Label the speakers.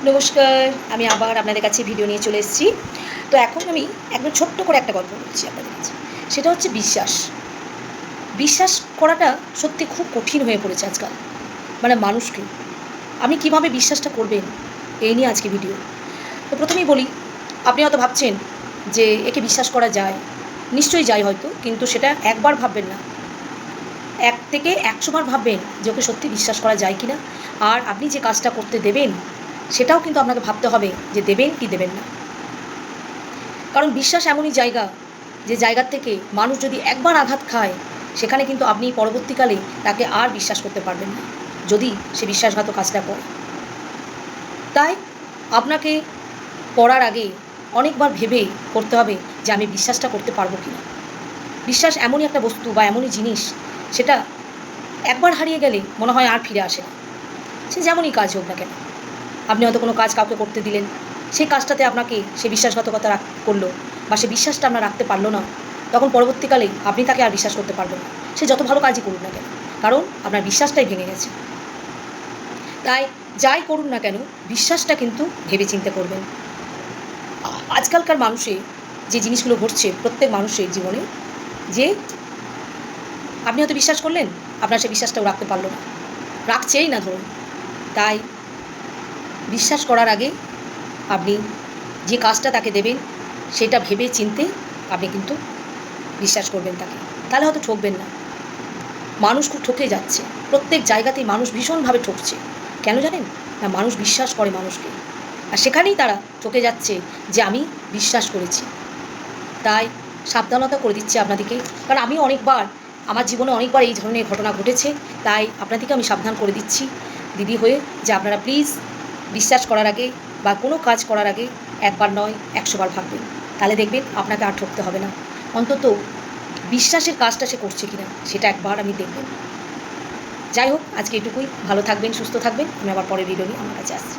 Speaker 1: নমস্কার, আমি আবার আপনাদের কাছে ভিডিও নিয়ে চলে এসেছি। তো এখন আমি একদম ছোট্ট করে একটা গল্প বলছি আপনাদের কাছে। সেটা হচ্ছে বিশ্বাস। বিশ্বাস করাটা সত্যি খুব কঠিন হয়ে পড়েছে আজকাল। মানে মানুষকে। আপনি কীভাবে বিশ্বাসটা করবেন, এই নিয়ে আজকে ভিডিও। তো প্রথমেই বলি, আপনি হয়তো ভাবছেন যে একে বিশ্বাস করা যায়। নিশ্চয়ই যায় হয়তো, কিন্তু সেটা একবার ভাববেন না। ১ থেকে ১০০ বার ভাববেন যে ওকে সত্যি বিশ্বাস করা যায় কি না। আর আপনি যে কাজটা করতে দেবেন, সেটাও কিন্তু আপনাকে ভাবতে হবে যে দেবেন কি দেবেন না। কারণ বিশ্বাস এমনই জায়গা, যে জায়গার থেকে মানুষ যদি একবার আঘাত খায়, সেখানে কিন্তু আপনি পরবর্তীকালে তাকে আর বিশ্বাস করতে পারবেন না, যদি সে বিশ্বাসঘাতক কাজটা করে। তাই আপনাকে করার আগে অনেকবার ভেবে করতে হবে যে আমি বিশ্বাসটা করতে পারবো কি না। বিশ্বাস এমনই একটা বস্তু বা এমনই জিনিস, সেটা একবার হারিয়ে গেলে মনে হয় আর ফিরে আসে না। সে যেমনই কাজ হোক না কেন। আপনি হয়তো কোনো কাজ কাউকে করতে দিলেন, সেই কাজটাতে আপনাকে সে বিশ্বাসঘাতকতা করলো, বা সে বিশ্বাসটা আপনার রাখতে পারলো না, তখন পরবর্তীকালে আপনি তাকে আর বিশ্বাস করতে পারবেন না, সে যত ভালো কাজই করুক না কেন। কারণ আপনার বিশ্বাসটাই ভেঙে গেছে। তাই যাই করুন না কেন, বিশ্বাসটা কিন্তু ভেবেচিন্তে করবেন। আজকালকার মানুষে যে জিনিসগুলো ঘটছে প্রত্যেক মানুষের জীবনে, যে আপনি হয়তো বিশ্বাস করলেন, আপনার সে বিশ্বাসটাও রাখতে পারলো না, রাখছেই না ধরুন। তাই বিশ্বাস করার আগে আপনি যে কাজটা তাকে দেবেন, সেটা ভেবে চিন্তে আপনি কিন্তু বিশ্বাস করবেন তাকে। তাহলে হয়তো ঠকবেন না। মানুষ খুব ঠকে যাচ্ছে, প্রত্যেক জায়গাতেই মানুষ ভীষণভাবে ঠকছে। কেন জানেন? না, মানুষ বিশ্বাস করে মানুষকে, আর সেখানেই তারা ঠকে যাচ্ছে যে আমি বিশ্বাস করেছি। তাই সাবধানতা করে দিচ্ছি আপনাদেরকে, কারণ আমি অনেকবার আমার জীবনে অনেকবার এই ধরনের ঘটনা ঘটেছে। তাই আপনাদেরকে আমি সাবধান করে দিচ্ছি দিদি হয়ে, যে আপনারা প্লিজ বিশ্বাস করার আগে বা কোনো কাজ করার আগে একবার নয় ১০০ বার ভাববেন। তাহলে দেখবেন আপনাকে আর ঠকতে হবে না। অন্তত বিশ্বাসের কাজটা সে করছে কিনা সেটা একবার আমি দেখবেন। যাই হোক, আজকে এটুকুই। ভালো থাকবেন, সুস্থ থাকবেন। আমি আবার পরের ভিডিও নিয়ে আমার কাছে আসছি।